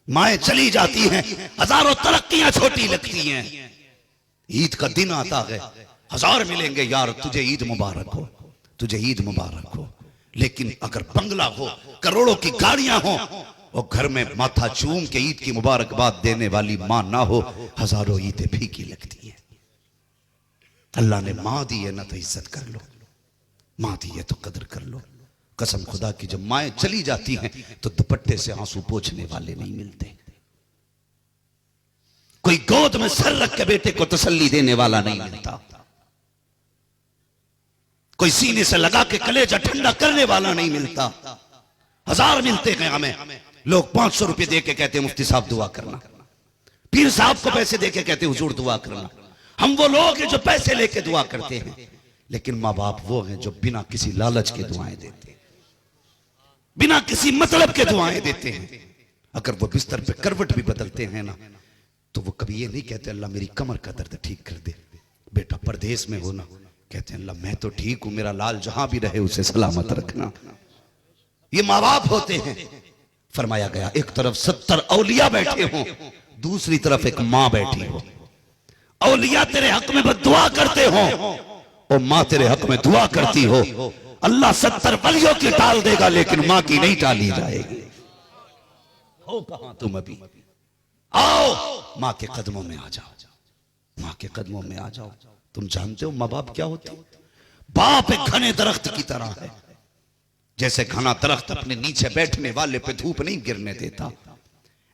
माएँ चली जाती हैं हजारों तरक्कियां छोटी लगती हैं। ईद का दिन आता है, हजार मिलेंगे यार तुझे ईद मुबारक हो, तुझे ईद मुबारक हो, लेकिन अगर बंगला हो, करोड़ों की गाड़ियां हो और घर में माथा चूम के ईद की मुबारकबाद देने वाली मां ना हो, हजारों ईदें फीकी लगती हैं। अल्लाह ने मां दी है ना तो इज्जत कर लो, मां दी है तो कदर कर लो। कसम खुदा की जब माएं चली जाती हैं तो दुपट्टे से आंसू पोंछने वाले नहीं मिलते, कोई गोद में सर रख के बेटे को तसल्ली देने वाला नहीं मिलता, कोई सीने से लगा के कलेजा ठंडा करने वाला नहीं मिलता। हजार मिलते हैं हमें, लोग 500 रुपए दे के कहते हैं मुफ्ती साहब दुआ करना, पीर साहब को पैसे दे के कहते हैं हुजूर दुआ करना। हम वो लोग हैं जो पैसे लेके दुआ करते हैं, लेकिन माँ बाप वो हैं जो बिना किसी लालच के दुआएं देते हैं, बिना किसी मतलब के दुआएं देते हैं। अगर वो बिस्तर पे करवट भी बदलते हैं ना तो वो कभी ये नहीं कहते अल्लाह मेरी कमर का दर्द ठीक कर दे। बेटा परदेश में हो ना, कहते हैं अल्लाह मैं तो ठीक हूं, मेरा लाल जहां भी रहे उसे सलामत रखना। ये माँ बाप होते हैं। फरमाया गया एक तरफ 70 औलिया बैठे हों, दूसरी तरफ एक माँ बैठी हो। औलिया तेरे हक में बद्दुआ करते हो और माँ तेरे हक में दुआ करती हो। अल्लाह 70 वलियों की टाल देगा लेकिन माँ की नहीं टाली जाएगी। हो कहां तुम अभी? आओ माँ के कदमों में आ जाओ, माँ के कदमों में आ जाओ। तुम जानते हो माँ बाप क्या होते हैं? बाप एक घने दरख्त की तरह है। जैसे घना दरख्त अपने नीचे बैठने वाले पे धूप नहीं गिरने देता,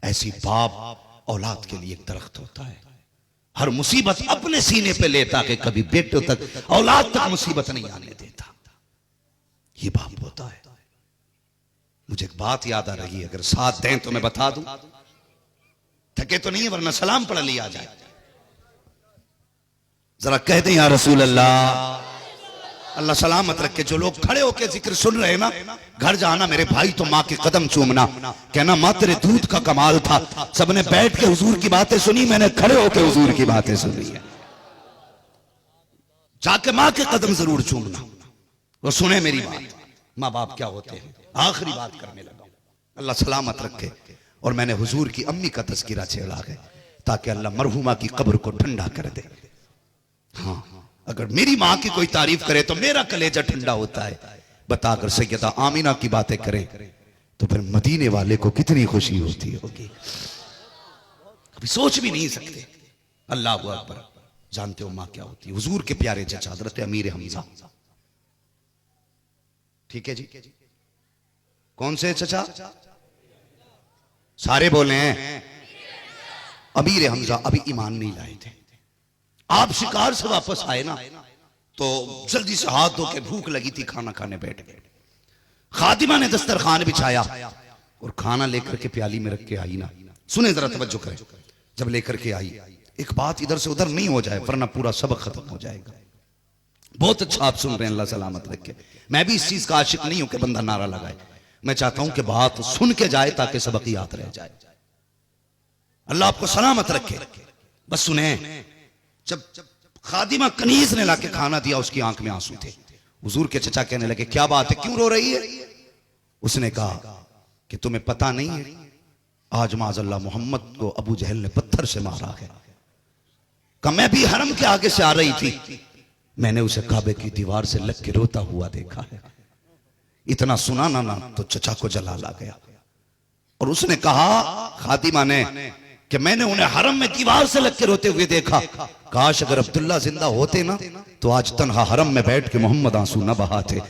ऐसी बाप औलाद के लिए एक दरख्त होता है। हर मुसीबत अपने सीने पे लेता कि कभी बेटों तक, औलाद तक मुसीबत नहीं आने देता। ये बाप होता है। मुझे एक बात याद आ रही है, अगर साथ दें तो मैं बता दूं। थके तो नहीं है वरना सलाम पढ़ लिया जाए। जरा कह दें या रसूल अल्लाह। अल्लाह सलामत रखे। जो लोग खड़े होकर जिक्र सुन रहे हैं ना, घर जाना मेरे भाई तो माँ के कदम चूमना, कहना माँ तेरे दूध का कमाल था। सबने बैठ के हुजूर की बातें सुनी, मैंने खड़े होकर हुजूर की बातें सुनी है। जाके माँ के कदम जरूर चूमना, वो सुने मेरी बात। माँ बाप क्या होते हैं। आखिरी बात करने लगा, अल्लाह सलामत रखे। और मैंने हुजूर की अम्मी का तस्किरा छेड़ा है ताकि अल्लाह मरहुमा की कब्र को ठंडा कर दे। हाँ, अगर मेरी माँ की कोई तारीफ करे तो मेरा कलेजा ठंडा होता है। बता अगर सैयदा आमिना की बातें करें तो फिर मदीने वाले को कितनी खुशी होती होगी, कभी सोच भी नहीं सकते। अल्लाह अकबर। जानते हो माँ क्या होती है? हुजूर के प्यारे चचा हजरत अमीर हमजा। ठीक है जी, कौन से चचा? सारे बोले हैं। अमीर हमजा अभी ईमान नहीं लाए थे। आप शिकार से वापस आए ना तो जल्दी से हाथ धो के, भूख लगी थी, खाना खाने बैठ गए। खादिमा ने दस्तरखान बिछाया और खाना लेकर के प्याली में रख के आई ना। सुने जरा तवज्जो करें। जब लेकर के आई, एक बात इधर से उधर नहीं हो जाए वरना पूरा सबक खत्म हो जाएगा। बहुत अच्छा आप सुन रहे हैं, अल्लाह सलामत रखे। मैं भी इस चीज का आशिक नहीं हूं कि बंदा नारा लगाए। मैं चाहता हूं कि बात सुन के जाए ताकि सबक याद रह जाए। अल्लाह आपको सलामत रखे। बस सुने, जब खादिमा कनीज ने लाके खाना दिया, उसकी आंख में आंसू थे। हुजूर के चचा कहने लगे क्या बात है, क्यों रो रही है? उसने कहा कि तुम्हें पता नहीं है आज माज़अल्लाह मोहम्मद को अबू जहल ने पत्थर से मारा है। कहा मैं भी हरम के आगे से आ रही थी, मैंने उसे काबे की दीवार से लग के रोता हुआ देखा है। इतना सुना ना तो चचा को जलाल आ गया। और उसने कहा खादिमा ने कि मैंने उन्हें हरम में दीवार से लग के रोते हुए देखा। काश अगर अब्दुल्ला जिंदा होते ना तो आज तन्हा हरम में बैठ के मोहम्मद आंसू न बहाते।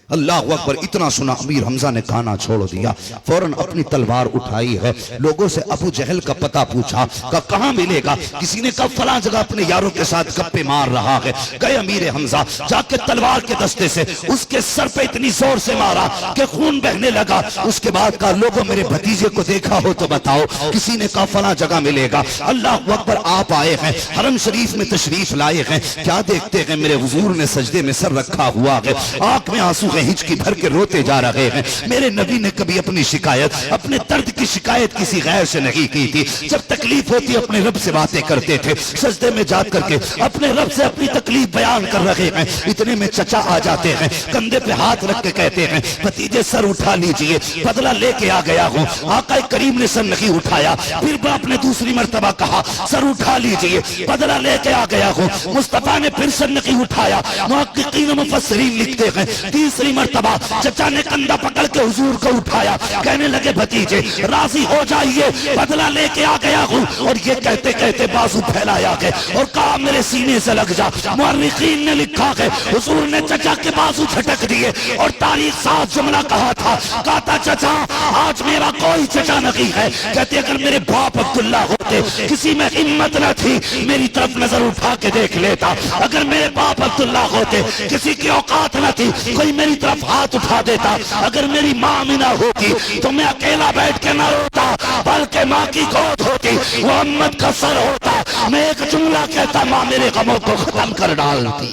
अल्लाह अकबर। इतना सुना अमीर हमजा ने खाना छोड़ दिया, फौरन अपनी तलवार उठाई है। लोगों से अबू जहल का पता पूछा, कहां मिलेगा? किसी ने कहा फलां जगह अपने यारों के साथ गप्पे मार रहा है। गए अमीर हमजा, जाके तलवार के दस्ते से उसके सर पे इतनी जोर से मारा कि खून बहने लगा। उसके बाद कहा लोगों मेरे भतीजे को देखा हो तो बताओ। किसी ने कहा फलां जगह मिलेगा। अल्लाह अकबर। आप आए हैं, हरम शरीफ में तशरीफ लाए हैं, क्या देखते हैं मेरे हुजूर ने सजदे में सर रखा हुआ है, आंख में आंसू हिचकी भर के रोते जा रहे हैं। मेरे नबी ने कभी अपनी शिकायत, अपने दर्द की शिकायत किसी गैर से नहीं की थी। जब तकलीफ होती अपने रब से बातें करते थे, सजदे में जा करके अपने रब से अपनी तकलीफ बयान कर रहे हैं। इतने में चचा आ जाते हैं, कंधे पे हाथ रख के कहते हैं भतीजे सर उठा लीजिए, बदला लेके आ गया हूँ। आका करीम ने सर नहीं उठाया। फिर बाप ने दूसरी मर्तबा कहा सर उठा लीजिए, बदला लेके आ गया हूँ। मुस्तफा ने फिर सर नहीं उठाया। मुहक्किकीन व मुफस्सिरीन लिखते हैं तीसरी मर्तबा चचा ने कंधा पकड़ के हुजूर को उठाया। कहने लगे भतीजे राजी हो जाइए, बदला लेके आ गया हूँ। और ये कहते कहते बाजू फैलाया गया और कहा मेरे सीने से लग जा। मुअर्रिखीन ने लिखा है हुजूर ने चचा के बाजू झटक दिए और तारीख साथ जुमला कहा था। कहा था चचा आज मेरा कोई चचा नहीं है। कहते अगर मेरे बाप अब्दुल्ला होते, किसी में हिम्मत न थी मेरी तरफ नजर उठा के देख लेता। अगर मेरे बाप अब्दुल्ला होते, किसी की औकात न थी कोई मेरी तरफ हाथ उठा देता। अगर मेरी माँ मिना होती तो मैं अकेला बैठ के ना रोता, बल्कि माँ की गोद होती, मोहम्मद का सर होता। मैं एक जुमला कहता माँ मेरे गमों को खत्म कर डालती।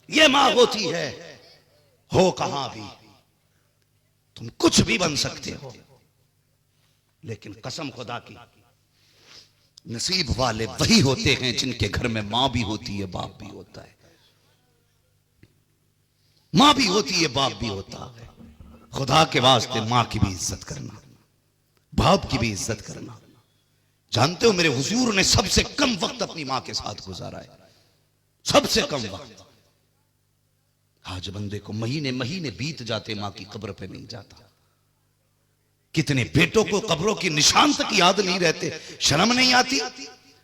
ये माँ होती है। हो कहां भी तुम कुछ भी बन सकते हो, लेकिन कसम खुदा की नसीब वाले वही होते हैं जिनके घर में मां भी होती है, बाप भी होता है। मां भी होती है, बाप भी होता है। खुदा के वास्ते मां की भी इज्जत करना, बाप की भी इज्जत करना। जानते हो मेरे हुजूर ने सबसे कम वक्त अपनी मां के साथ गुजारा है, सबसे कम वक्त। आज बंदे को महीने महीने बीत जाते, मां की कब्र पे नहीं जाता। कितने बेटों को कब्रों की निशान तक याद नहीं रहते, शर्म नहीं आती।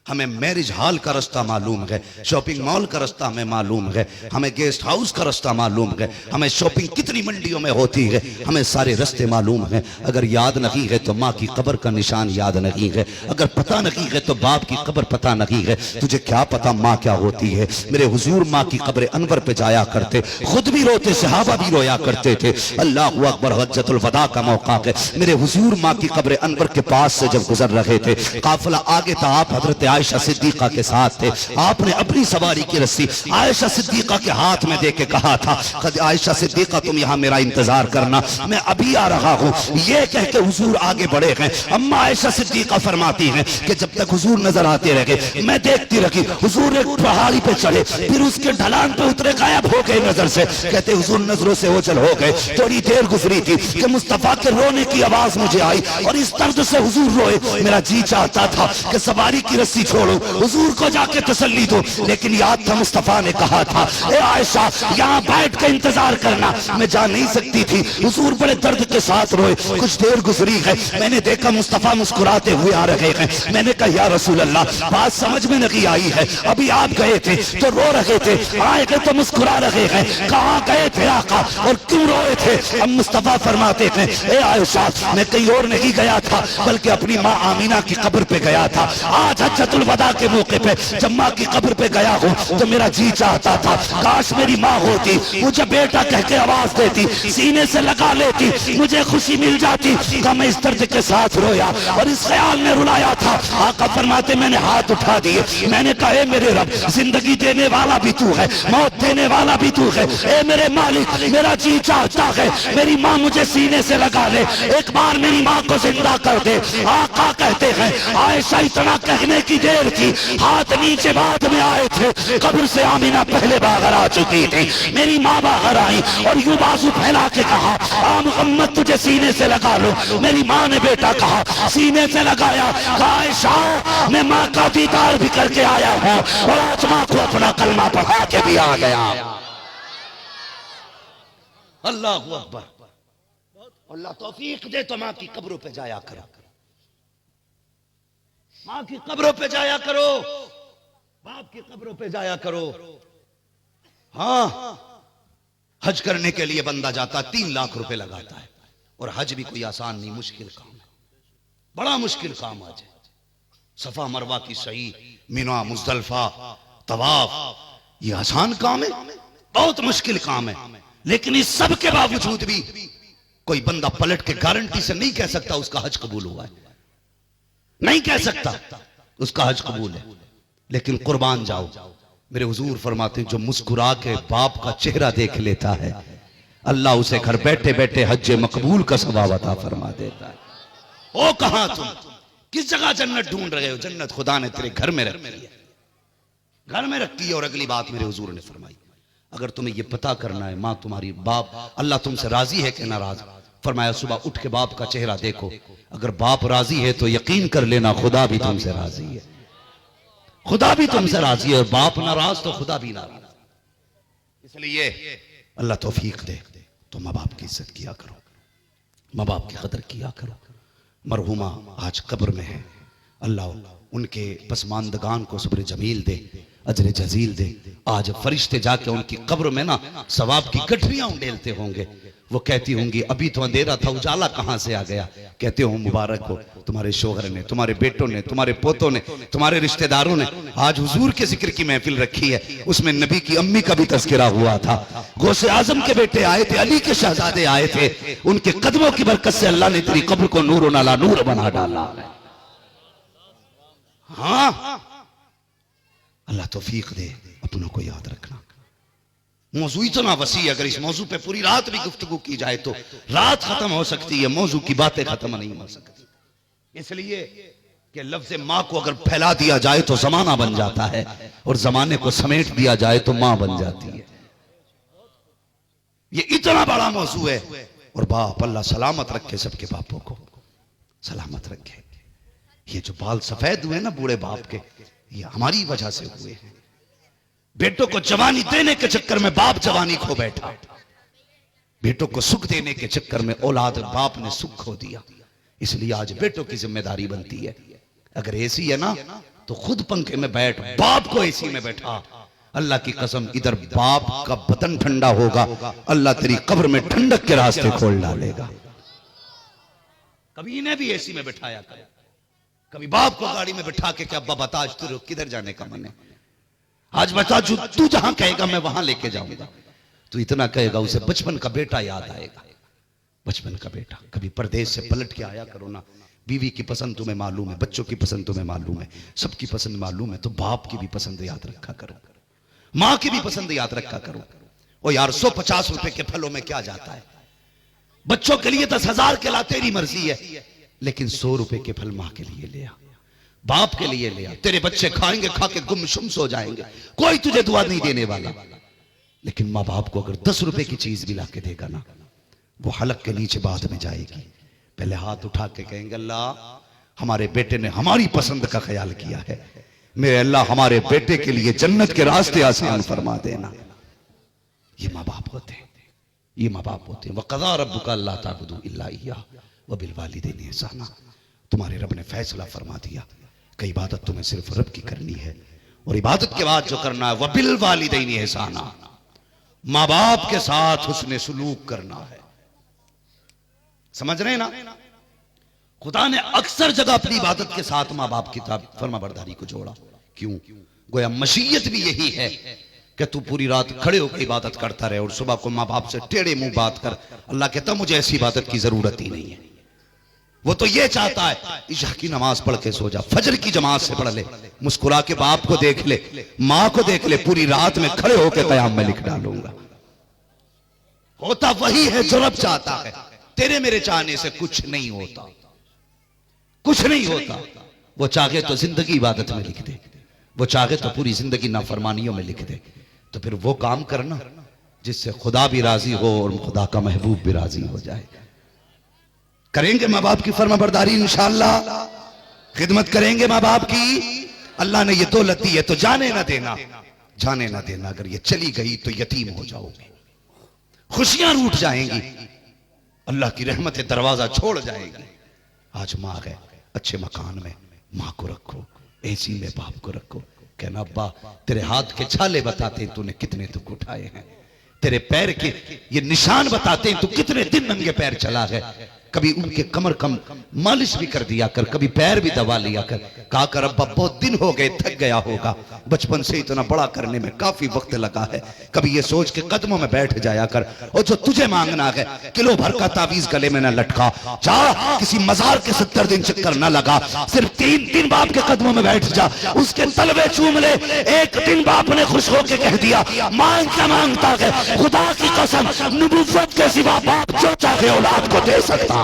हमें मैरिज हॉल का रास्ता मालूम है, शॉपिंग मॉल का रास्ता हमें मालूम है, हमें गेस्ट हाउस का रास्ता मालूम है, हमें शॉपिंग कितनी मंडियों में होती है, हमें सारे रास्ते मालूम है। अगर याद नहीं है तो माँ की कब्र का निशान याद नहीं है, अगर पता नहीं है तो बाप की कब्र पता नहीं है। तुझे क्या पता माँ क्या होती है। मेरे हुजूर माँ की कब्र अनवर पे जाया करते, खुद भी रोते, सहाबा भी रोया करते थे। अल्लाह अकबर, हज्जतुल वदा का मौका है। मेरे हुजूर माँ की कब्र अनवर के पास से जब गुजर रहे थे, काफिला आगे था, आप हजरत आयशा सिद्दीका के साथ थे। आपने अपनी सवारी की रस्सी आयशा सिद्दीका के हाथ में देके कहा था, आयशा सिद्दीका तुम यहाँ मेरा इंतजार करना, मैं अभी आ रहा हूँ। ये कह के हुजूर आगे बढ़े हैं। अम्मा आयशा सिद्दीका फरमाती हैं कि जब तक हुजूर नजर आते रहे मैं देखती रही। हुजूर एक पहाड़ी पे चढ़े, फिर उसके ढलान पे उतरे, गायब हो गए नजर से। कहते हुजूर नजरों से ओझल हो गए। थोड़ी देर गुजरी थी कि मुस्तफा के रोने की आवाज मुझे आई और इस दर्द से हुजूर रोए। मेरा जी चाहता था कि सवारी की रस्सी छोड़ो, हुजूर को जाके तसल्ली दो, लेकिन याद था मुस्तफा ने कहा था, ए आयशा यहाँ बैठ के इंतजार करना। मैं जा नहीं सकती थी। हुजूर बड़े दर्द के साथ रोए। कुछ देर गुजरी है, मैंने देखा मुस्तफा मुस्कुराते हुए आ रहे हैं। मैंने कहा या रसूल अल्लाह, बात समझ में नहीं आई है। अभी आप गए थे तो रो रहे थे, आए तो मुस्कुरा रहे हैं, कहाँ गए थे आका और क्यों रोए थे? अब मुस्तफा फरमाते हैं, ए आयशा मैं कहीं और नहीं गया था, बल्कि अपनी माँ आमीना की कब्र पे गया था। आज हज्जतुल वदा के मौके पे जब माँ की कब्र पे गया हूँ तो मेरा जी चाहता था काश मेरी माँ होती, मुझे बेटा कह के आवाज देती, सीने से लगा लेती, मुझे खुशी मिल जाती। तो मैं इस दर्द के साथ रोया और इस ख्याल में रुलाया था। आका फरमाते मैंने हाथ उठा दिए, मैंने कहा ए मेरे रब, जिंदगी देने वाला भी तू है, मौत देने वाला भी तू है। ए मेरे मालिक, मेरा जी चाहता है मेरी माँ मुझे सीने से लगा ले, एक बार मेरी माँ को जिंदा कर दे। आका कहते हैं आयशा इतना कहने की देर थी, हाथ नीचे बाद में आए थे। कब्र से आमीना पहले बाहर आ चुकी थी। मेरी माँ बाहर आई और यूं बाजू फैला के कहा, आ मुहम्मद तुझे सीने से लगा लो। मेरी माँ ने बेटा कहा, सीने से लगाया। आयशा मैं माँ का दीदार भी करके आया हूँ और आज माँ को अपना कलमा पढ़ा के भी आ गया। अल्लाह अकबर। अल्लाह तौफीक दे तो माँ की कब्रों पे जाया करो, माँ की कब्रों पे जाया करो, बाप की कब्रों पे जाया करो। हाँ, हज करने के लिए बंदा जाता 3 लाख रुपए लगाता है, और हज भी कोई आसान नहीं, मुश्किल काम है, बड़ा मुश्किल काम। आज सफा मरवा की सही, मिना मुजदलफा तवाफ, ये आसान काम है? बहुत मुश्किल काम है। लेकिन इस सब के बावजूद भी कोई बंदा पलट के गारंटी से नहीं कह सकता उसका हज कबूल हुआ है, नहीं कह सकता उसका हज कबूल है। लेकिन कुर्बान जाओ, मेरे हुजूर फरमाते हैं जो मुस्कुरा के बाप का चेहरा देख लेता है, अल्लाह उसे घर बैठे बैठे हज मकबूल का सवाब अता फरमा देता है। ओ कहां तुम, किस जगह जन्नत ढूंढ रहे हो? जन्नत खुदा ने तेरे घर में रखी है, घर में रखी है। और अगली बात मेरे हुजूर ने फरमाई, अगर तुम्हें यह पता करना है माँ तुम्हारी, बाप अल्लाह तुमसे राजी है कि नाराज, फरमाया सुबह उठ के बाप का चेहरा देखो, अगर बाप राजी है तो यकीन कर लेना खुदा भी तुमसे राजी है, खुदा भी तुमसे राजी है। और बाप नाराज तो खुदा भी नाराज। इसलिए अल्लाह तौफीक दे तो माँ बाप की इज्जत किया करो, माँ बाप की कदर किया करो। मरहुमा आज कब्र में है, अल्लाह उनके पसमानदगान को सब्र जमील दे, अजर जजील दे। आज फरिश्ते जाके उनकी कब्र में ना सवाब की गठरियां उंडेलते होंगे। वो कहती होंगी अभी तो अंधेरा था, उजाला कहां से आ गया? कहते हो मुबारक हो तुम्हारे शोहर ने, तुम्हारे बेटों ने, तुम्हारे पोतों ने, तुम्हारे रिश्तेदारों ने आज हुजूर के जिक्र की महफिल रखी है, उसमें नबी की अम्मी का भी तज़किरा हुआ था। गौसे आजम के बेटे आए थे, अली के शहजादे आए थे, उनके कदमों की बरकत से अल्लाह ने तेरी कब्र को नूर नाला नूर बना डाला। हाँ, अल्लाह तौफीक दे, अपनों को याद रखना। मौजू इतना वसी है, अगर इस मौजू पे पूरी रात भी गुफ्तगू की जाए तो रात खत्म हो सकती है, मौजू की बातें खत्म नहीं हो सकती। इसलिए कि लफ्ज़ माँ को अगर फैला दिया जाए तो जमाना बन जाता है, और जमाने को समेट दिया जाए तो माँ बन जाती है। ये इतना बड़ा मौजू है। और बाप अल्लाह सलामत रखे, सबके बापों को सलामत रखे। ये जो बाल सफेद हुए ना बूढ़े बाप के, ये हमारी वजह से हुए हैं। बेटों को जवानी देने के चक्कर में बाप जवानी खो बैठा, बेटों को सुख देने के चक्कर में औलाद बाप ने सुख खो दिया। इसलिए आज बेटों की जिम्मेदारी बनती है, अगर एसी है ना तो खुद पंखे में बैठ, बाप को एसी में बैठा। अल्लाह की कसम, इधर बाप का बदन ठंडा होगा, अल्लाह तेरी कब्र में ठंडक के रास्ते खोल डालेगा। कभी इन्हें भी एसी में बैठाया कर, कभी बाप को गाड़ी में बैठा के, अब्बा बता आज तू किधर जाने का मन है, आज बता तू जहां कहेगा मैं वहां लेके जाऊंगा। तू इतना कहेगा, उसे बचपन का बेटा याद आएगा, बचपन का बेटा। कभी परदेश से पलट के आया करो ना, बीवी की पसंद तुम्हें मालूम है, बच्चों की पसंद तुम्हें मालूम है, सबकी पसंद मालूम है, तो बाप की भी पसंद याद रखा करो, मां की भी पसंद याद रखा करो। ओ यार 150 रुपए के फलों में क्या जाता है, बच्चों के लिए 10,000 के ला, तेरी मर्जी है, लेकिन 100 रुपए के फल मां के लिए ले आ, बाप के लिए ले आ। तेरे बच्चे खाएंगे, खा के गुमसुम सो जाएंगे, कोई तुझे दुआ नहीं देने वाला। लेकिन माँ बाप को अगर 10 रुपए की चीज भी ला के देगा ना, वो हलक के नीचे बाद में जाएगी। पहले हाथ उठा के कहेंगे, अल्लाह हमारे बेटे ने हमारी पसंद का ख्याल किया है, मेरे अल्लाह हमारे बेटे के लिए जन्नत के रास्ते आसान फरमा देना। ये माँ बाप होते हैं, ये माँ बाप होते हैं। वक़ज़ा रब्बुका अल्ला ताबुदू इल्ला इय्याहु व बिल वालिदैनि इहसाना। तुम्हारे रब ने फैसला फरमा दिया कि इबादत तुम्हें सिर्फ रब की करनी है, और इबादत के बाद जो करना है वह बिल वालिदैनि इहसाना, माँ बाप के साथ हुस्ने सुलूक करना है। समझ रहे हैं ना? खुदा ने अक्सर जगह अपनी इबादत के साथ माँ बाप की फर्माबरदारी को जोड़ा। क्यों? गोया मशीयत भी यही है कि तू पूरी रात खड़े होकर इबादत करता रहे और सुबह को माँ बाप से टेढ़े मुंह बात कर। अल्लाह कहता मुझे ऐसी इबादत की जरूरत ही नहीं है। वो तो ये चाहता है इशा की नमाज पढ़ के सो जा, फजर की जमात से पढ़ ले, मुस्कुरा के बाप को देख ले, माँ को देख ले, पूरी रात में खड़े होकर कयाम में लिख डालूंगा। होता वही है जो रब चाहता है। तेरे मेरे चाहने से कुछ नहीं होता, कुछ नहीं होता। वो चाहे तो जिंदगी इबादत में लिख दे, वो चाहे तो पूरी जिंदगी नाफरमानियों में लिख दे। तो फिर वो काम करना जिससे खुदा भी राजी हो और खुदा का महबूब भी राजी हो जाए। करेंगे माँ बाप की फर्माबरदारी इंशाअल्लाह, खिदमत करेंगे माँ बाप की। अल्लाह ने ये दौलत दी है तो जाने ना देना, जाने ना देना। अगर ये चली गई तो यतीम हो जाओगे, खुशियां रूठ जाएंगी, अल्लाह की रहमतें दरवाजा छोड़ जाएगी। आज माँ है अच्छे मकान में, माँ को रखो, एसी में बाप को रखो। कहना अब्बा तेरे हाथ के छाले बताते हैं तूने कितने दुख उठाए हैं, तेरे पैर के ये निशान बताते हैं तू कितने दिन नंगे पैर चला है। कभी उनके कमर कम मालिश भी कर दिया कर, कभी पैर भी दबा लिया कर। कहा कर अब्बा बहुत दिन हो गए, थक गया होगा, बचपन से इतना बड़ा करने में काफी वक्त लगा है। कभी ये सोच के कदमों में बैठ जाया कर, और जो तुझे मांगना है किलो भर का तावीज गले में न लटका, जा किसी मजार के 70 दिन चक्कर न लगा, सिर्फ 3 दिन बाप के कदमों में बैठ जा, उसके तलवे चूम ले। एक दिन बाप ने खुश होकर कह दिया मांग क्या मांगता है, खुदा की कसम नबुव्वत के सिवा बाप जो चाहे औलाद को दे सकता है।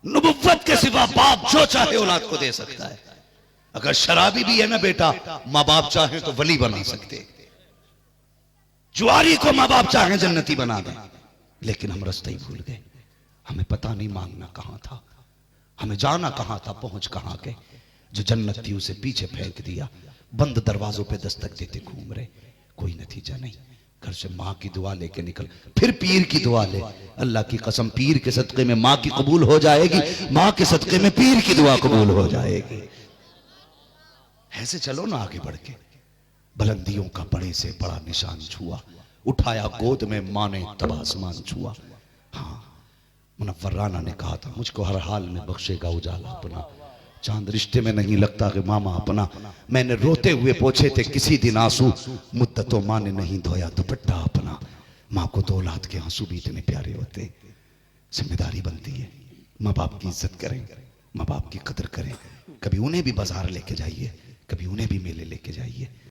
नबुव्वत के सिवा बाप जो चाहे औलाद को दे सकता है। अगर शराबी भी है ना बेटा, माँ बाप चाहे तो वली बना सकते, जुआरी को माँ बाप चाहे जन्नती बना दें। लेकिन हम रास्ते ही भूल गए, हमें पता नहीं मांगना कहां था, हमें जाना कहां था, पहुंच कहां गए। जो जन्नत थी उसे पीछे फेंक दिया, बंद दरवाजों पे दस्तक देते घूम रहे, कोई नतीजा नहीं। घर से माँ की दुआ लेके निकल, फिर पीर की दुआ ले। अल्लाह की कसम पीर के सदके में माँ की कबूल हो जाएगी, माँ के सदके में पीर की दुआ कबूल हो जाएगी। ऐसे चलो ना आगे बढ़ के। बुलंदियों का बड़े से बड़ा निशान छुआ, उठाया गोद में माँ ने तब आसमान छुआ। हाँ मुनव्वर राना ने कहा था मुझको हर हाल में बख्शेगा उजाला अपना, चांद रिश्ते में नहीं लगता कि मामा अपना। मैंने रोते हुए पोछे थे किसी दिन आंसू, मुद्दतों माँ ने नहीं धोया दुपट्टा अपना। माँ को तो औलाद के आंसू भी इतने प्यारे होते। जिम्मेदारी बनती है माँ बाप की इज्जत करें, माँ बाप की कदर करें। कभी उन्हें भी बाजार लेके जाइए, कभी उन्हें भी मेले लेके जाइए।